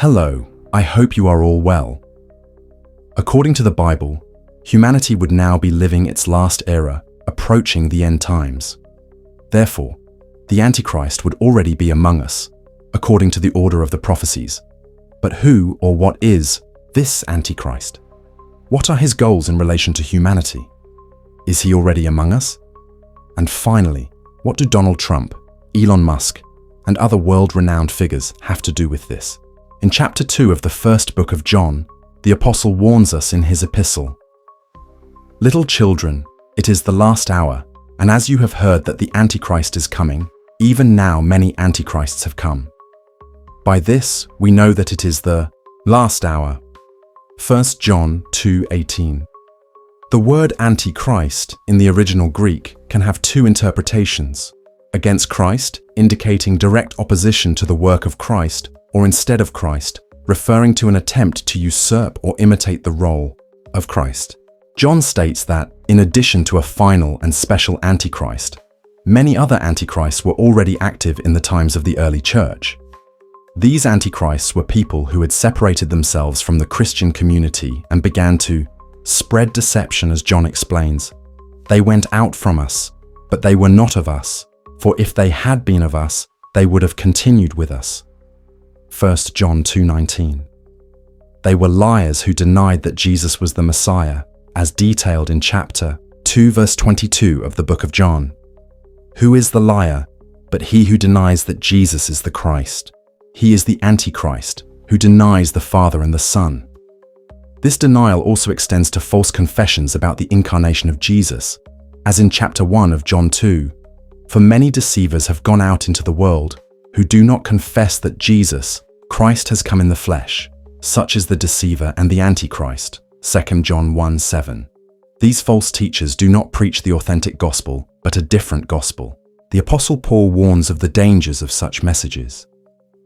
Hello, I hope you are all well. According to the Bible, humanity would now be living its last era, approaching the end times. Therefore, the Antichrist would already be among us, according to the order of the prophecies. But who or what is this Antichrist? What are his goals in relation to humanity? Is he already among us? And finally, what do Donald Trump, Elon Musk, and other world-renowned figures have to do with this? In chapter 2 of the first book of John, the apostle warns us in his epistle, "Little children, it is the last hour, and as you have heard that the Antichrist is coming, even now many Antichrists have come. By this we know that it is the last hour." 1 John 2:18. The word Antichrist in the original Greek can have two interpretations: against Christ, indicating direct opposition to the work of Christ, or instead of Christ, referring to an attempt to usurp or imitate the role of Christ. John states that, in addition to a final and special Antichrist, many other Antichrists were already active in the times of the early church. These Antichrists were people who had separated themselves from the Christian community and began to spread deception, as John explains. "They went out from us, but they were not of us, for if they had been of us, they would have continued with us." 1 John 2:19. They were liars who denied that Jesus was the Messiah, as detailed in chapter 2 verse 22 of the book of John. Who is the liar but he who denies that Jesus is the Christ? He is the Antichrist, who denies the Father and the Son. This denial also extends to false confessions about the incarnation of Jesus, as in chapter 1 of John 2. "For many deceivers have gone out into the world, who do not confess that Jesus, Christ, has come in the flesh. Such is the deceiver and the Antichrist." 2 John 1:7. These false teachers do not preach the authentic gospel, but a different gospel. The Apostle Paul warns of the dangers of such messages.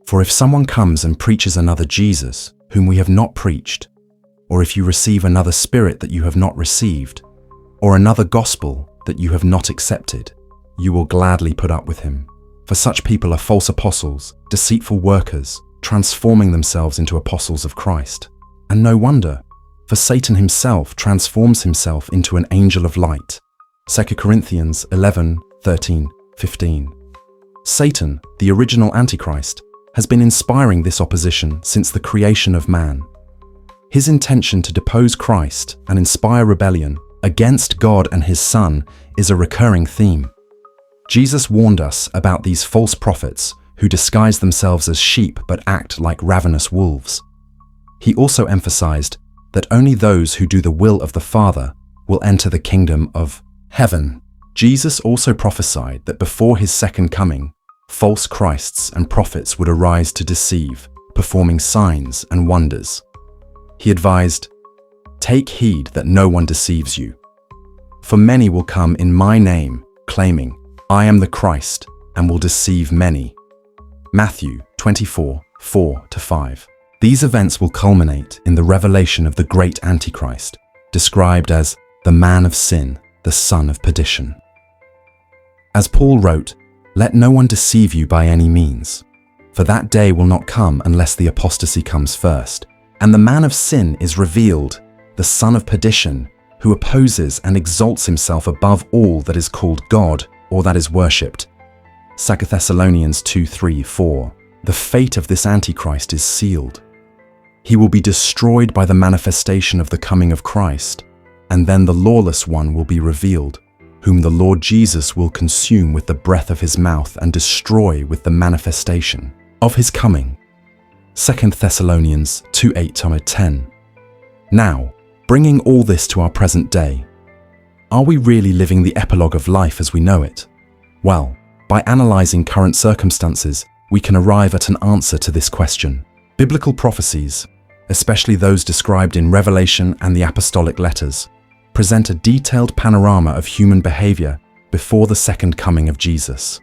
"For if someone comes and preaches another Jesus, whom we have not preached, or if you receive another spirit that you have not received, or another gospel that you have not accepted, you will gladly put up with him. For such people are false apostles, deceitful workers, transforming themselves into apostles of Christ. And no wonder, for Satan himself transforms himself into an angel of light." 2 Corinthians 11:13-15. Satan, the original Antichrist, has been inspiring this opposition since the creation of man. His intention to depose Christ and inspire rebellion against God and his Son is a recurring theme. Jesus warned us about these false prophets who disguise themselves as sheep but act like ravenous wolves. He also emphasized that only those who do the will of the Father will enter the kingdom of heaven. Jesus also prophesied that before his second coming, false Christs and prophets would arise to deceive, performing signs and wonders. He advised, "Take heed that no one deceives you. For many will come in my name, claiming, 'I am the Christ,' and will deceive many." Matthew 24:4-5. These events will culminate in the revelation of the great Antichrist, described as the man of sin, the son of perdition. As Paul wrote, "Let no one deceive you by any means, for that day will not come unless the apostasy comes first, and the man of sin is revealed, the son of perdition, who opposes and exalts himself above all that is called God or that is worshipped." 2 Thessalonians 2:3-4. The fate of this Antichrist is sealed. He will be destroyed by the manifestation of the coming of Christ, and then the lawless one will be revealed, whom the Lord Jesus will consume with the breath of his mouth and destroy with the manifestation of his coming. 2 Thessalonians 2:8-10. Now, bringing all this to our present day, are we really living the epilogue of life as we know it? Well, by analyzing current circumstances, we can arrive at an answer to this question. Biblical prophecies, especially those described in Revelation and the apostolic letters, present a detailed panorama of human behavior before the second coming of Jesus.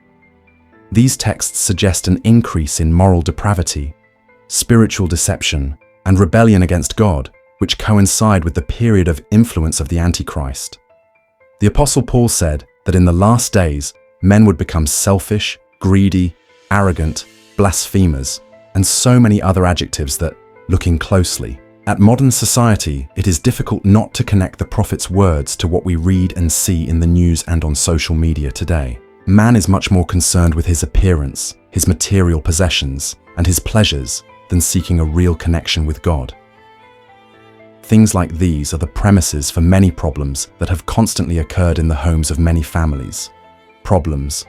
These texts suggest an increase in moral depravity, spiritual deception, and rebellion against God, which coincide with the period of influence of the Antichrist. The Apostle Paul said that in the last days, men would become selfish, greedy, arrogant, blasphemers, and so many other adjectives that, looking closely at modern society, it is difficult not to connect the prophet's words to what we read and see in the news and on social media today. Man is much more concerned with his appearance, his material possessions, and his pleasures than seeking a real connection with God. Things like these are the premises for many problems that have constantly occurred in the homes of many families. Problems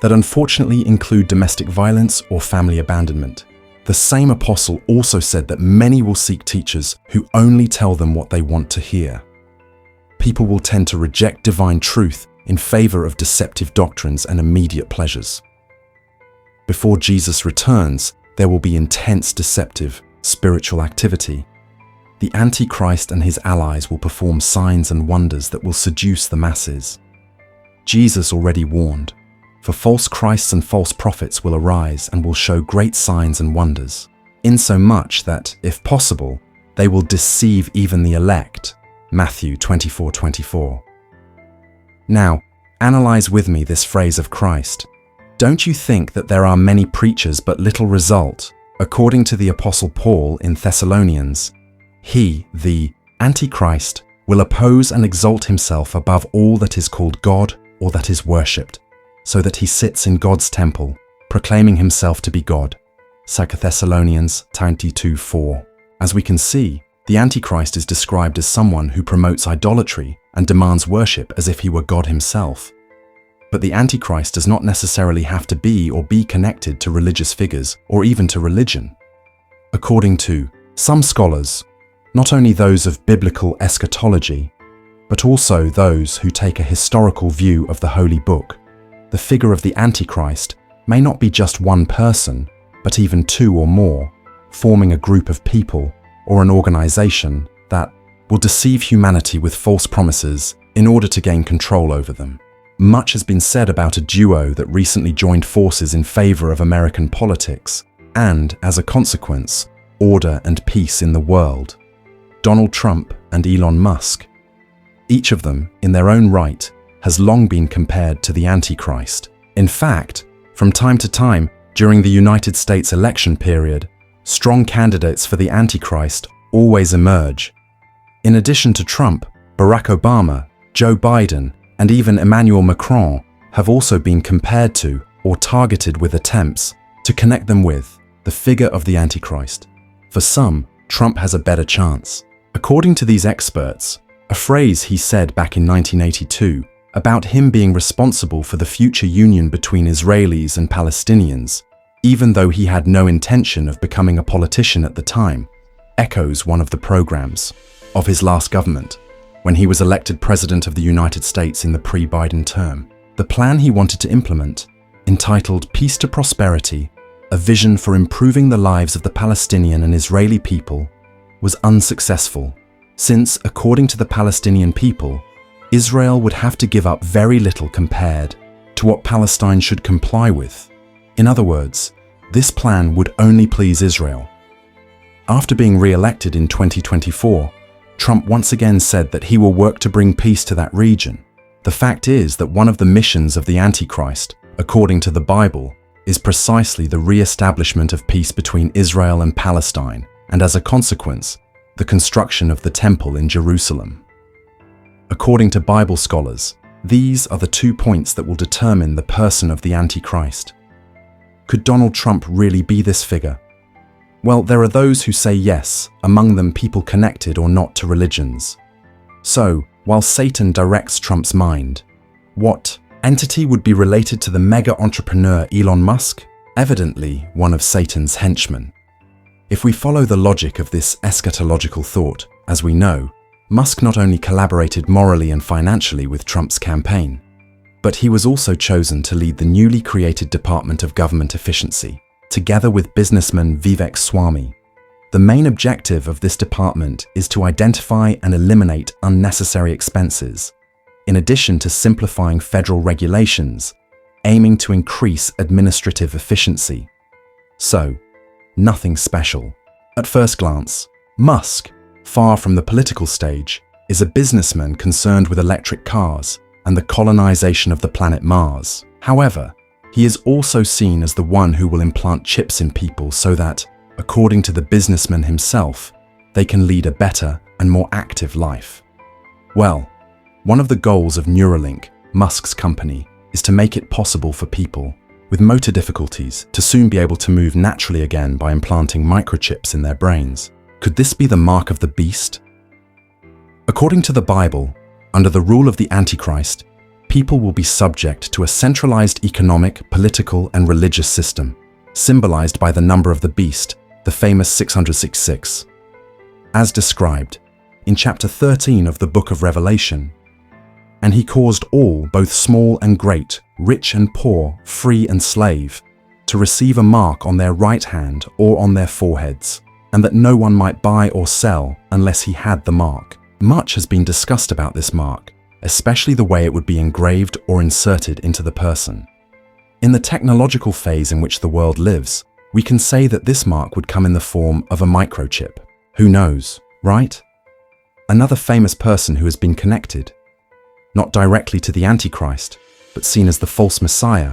that unfortunately include domestic violence or family abandonment. The same apostle also said that many will seek teachers who only tell them what they want to hear. People will tend to reject divine truth in favor of deceptive doctrines and immediate pleasures. Before Jesus returns, there will be intense deceptive spiritual activity. The Antichrist and his allies will perform signs and wonders that will seduce the masses. Jesus already warned, for false Christs and false prophets will arise and will show great signs and wonders, insomuch that, if possible, they will deceive even the elect. Matthew 24:24. Now, analyze with me this phrase of Christ. Don't you think that there are many preachers but little result? According to the Apostle Paul in Thessalonians, he, the Antichrist, will oppose and exalt himself above all that is called God or that is worshipped, so that he sits in God's temple, proclaiming himself to be God. 2 Thessalonians 22:4. As we can see, the Antichrist is described as someone who promotes idolatry and demands worship as if he were God himself. But the Antichrist does not necessarily have to be connected to religious figures or even to religion. According to some scholars, not only those of biblical eschatology, but also those who take a historical view of the Holy Book, the figure of the Antichrist may not be just one person, but even two or more, forming a group of people or an organization that will deceive humanity with false promises in order to gain control over them. Much has been said about a duo that recently joined forces in favor of American politics and, as a consequence, order and peace in the world. Donald Trump and Elon Musk. Each of them, in their own right, has long been compared to the Antichrist. In fact, from time to time, during the United States election period, strong candidates for the Antichrist always emerge. In addition to Trump, Barack Obama, Joe Biden, and even Emmanuel Macron have also been compared to or targeted with attempts to connect them with the figure of the Antichrist. For some, Trump has a better chance. According to these experts, a phrase he said back in 1982 about him being responsible for the future union between Israelis and Palestinians, even though he had no intention of becoming a politician at the time, echoes one of the programs of his last government, when he was elected President of the United States in the pre-Biden term. The plan he wanted to implement, entitled Peace to Prosperity, a vision for improving the lives of the Palestinian and Israeli people, was unsuccessful, since, according to the Palestinian people, Israel would have to give up very little compared to what Palestine should comply with. In other words, this plan would only please Israel. After being re-elected in 2024, Trump once again said that he will work to bring peace to that region. The fact is that one of the missions of the Antichrist, according to the Bible, is precisely the re-establishment of peace between Israel and Palestine, and as a consequence, the construction of the temple in Jerusalem. According to Bible scholars, these are the 2 points that will determine the person of the Antichrist. Could Donald Trump really be this figure? Well, there are those who say yes, among them people connected or not to religions. So, while Satan directs Trump's mind, what entity would be related to the mega entrepreneur Elon Musk? Evidently, one of Satan's henchmen. If we follow the logic of this eschatological thought, as we know, Musk not only collaborated morally and financially with Trump's campaign, but he was also chosen to lead the newly created Department of Government Efficiency, together with businessman Vivek Swamy. The main objective of this department is to identify and eliminate unnecessary expenses, in addition to simplifying federal regulations, aiming to increase administrative efficiency. So, nothing special. At first glance, Musk, far from the political stage, is a businessman concerned with electric cars and the colonization of the planet Mars. However, He is also seen as the one who will implant chips in people so that, according to the businessman himself, they can lead a better and more active life. Well, one of the goals of Neuralink, Musk's company, is to make it possible for people with motor difficulties to soon be able to move naturally again by implanting microchips in their brains. Could this be the mark of the beast? According to the Bible, under the rule of the Antichrist, people will be subject to a centralized economic, political, and religious system, symbolized by the number of the beast, the famous 666. As described in chapter 13 of the book of Revelation, "And he caused all, both small and great, rich and poor, free and slave, to receive a mark on their right hand or on their foreheads, and that no one might buy or sell unless he had the mark." Much has been discussed about this mark, especially the way it would be engraved or inserted into the person. In the technological phase in which the world lives, we can say that this mark would come in the form of a microchip. Who knows, right? Another famous person who has been connected, not directly to the Antichrist, but seen as the false Messiah,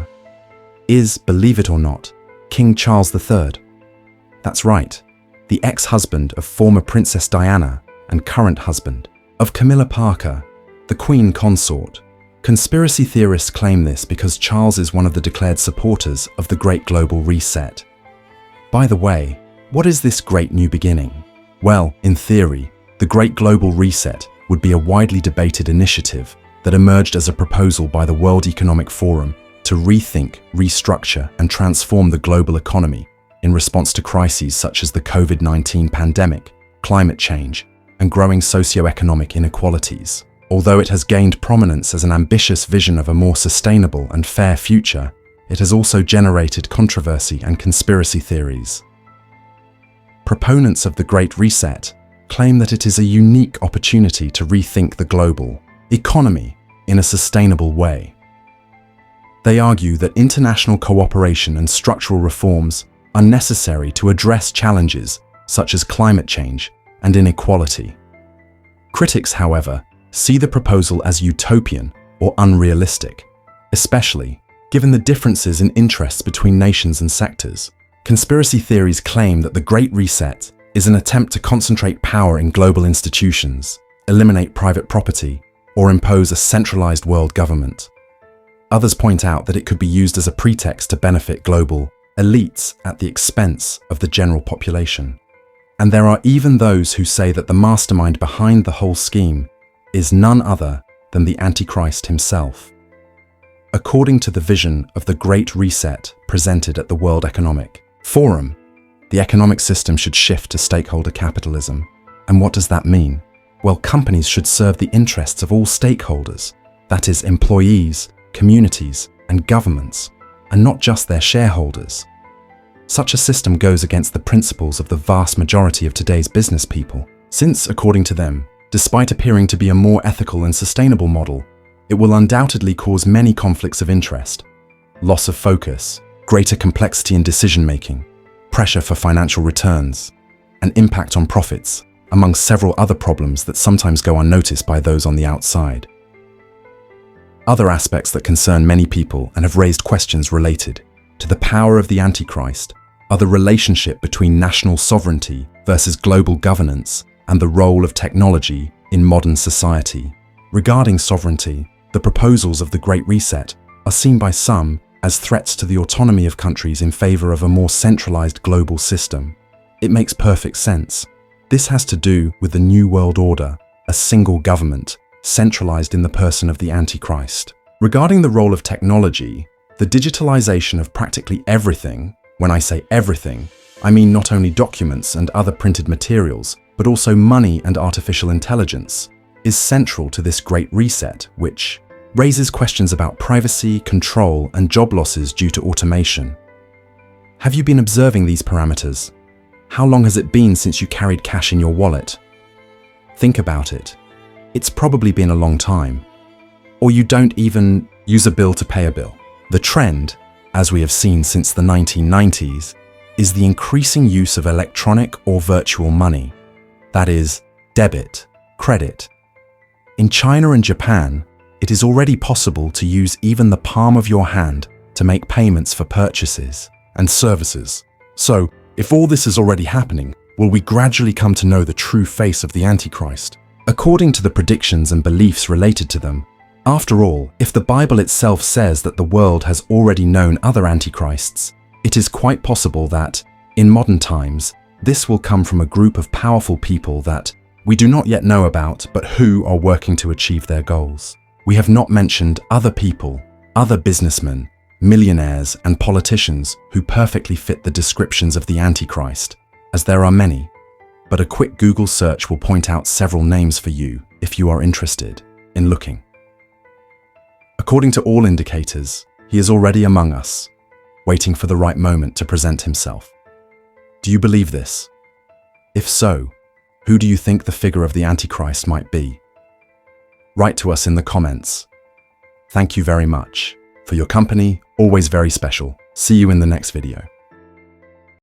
is, believe it or not, King Charles III. That's right, the ex-husband of former Princess Diana and current husband of Camilla Parker, the Queen consort. Conspiracy theorists claim this because Charles is one of the declared supporters of the Great Global Reset. By the way, what is this Great New Beginning? Well, in theory, the Great Global Reset would be a widely debated initiative that emerged as a proposal by the World Economic Forum to rethink, restructure, and transform the global economy in response to crises such as the COVID-19 pandemic, climate change, and growing socio-economic inequalities. Although it has gained prominence as an ambitious vision of a more sustainable and fair future, it has also generated controversy and conspiracy theories. Proponents of the Great Reset claim that it is a unique opportunity to rethink the global economy in a sustainable way. They argue that international cooperation and structural reforms are necessary to address challenges such as climate change and inequality. Critics, however, see the proposal as utopian or unrealistic, especially given the differences in interests between nations and sectors. Conspiracy theories claim that the Great Reset is an attempt to concentrate power in global institutions, eliminate private property, or impose a centralized world government. Others point out that it could be used as a pretext to benefit global elites at the expense of the general population. And there are even those who say that the mastermind behind the whole scheme is none other than the Antichrist himself. According to the vision of the Great Reset presented at the World Economic Forum, the economic system should shift to stakeholder capitalism. And what does that mean? Well, companies should serve the interests of all stakeholders, that is, employees, communities, and governments, and not just their shareholders. Such a system goes against the principles of the vast majority of today's business people, since, according to them, despite appearing to be a more ethical and sustainable model, it will undoubtedly cause many conflicts of interest, loss of focus, greater complexity in decision-making, pressure for financial returns, and impact on profits, among several other problems that sometimes go unnoticed by those on the outside. Other aspects that concern many people and have raised questions related to the power of the Antichrist are the relationship between national sovereignty versus global governance and the role of technology in modern society. Regarding sovereignty, the proposals of the Great Reset are seen by some as threats to the autonomy of countries in favor of a more centralized global system. It makes perfect sense. This has to do with the New World Order, a single government, centralized in the person of the Antichrist. Regarding the role of technology, the digitalization of practically everything, when I say everything, I mean not only documents and other printed materials, but also money and artificial intelligence, is central to this Great Reset, which raises questions about privacy, control, and job losses due to automation. Have you been observing these parameters? How long has it been since you carried cash in your wallet? Think about it. It's probably been a long time. Or you don't even use a bill to pay a bill. The trend, as we have seen since the 1990s, is the increasing use of electronic or virtual money. That is, debit, credit. In China and Japan, it is already possible to use even the palm of your hand to make payments for purchases and services. So, if all this is already happening, will we gradually come to know the true face of the Antichrist? According to the predictions and beliefs related to them, after all, if the Bible itself says that the world has already known other Antichrists, it is quite possible that, in modern times, this will come from a group of powerful people that we do not yet know about, but who are working to achieve their goals. We have not mentioned other people, other businessmen, millionaires, and politicians who perfectly fit the descriptions of the Antichrist, as there are many, but a quick Google search will point out several names for you if you are interested in looking. According to all indicators, he is already among us, waiting for the right moment to present himself. Do you believe this? If so, who do you think the figure of the Antichrist might be? Write to us in the comments. Thank you very much. For your company, always very special. See you in the next video.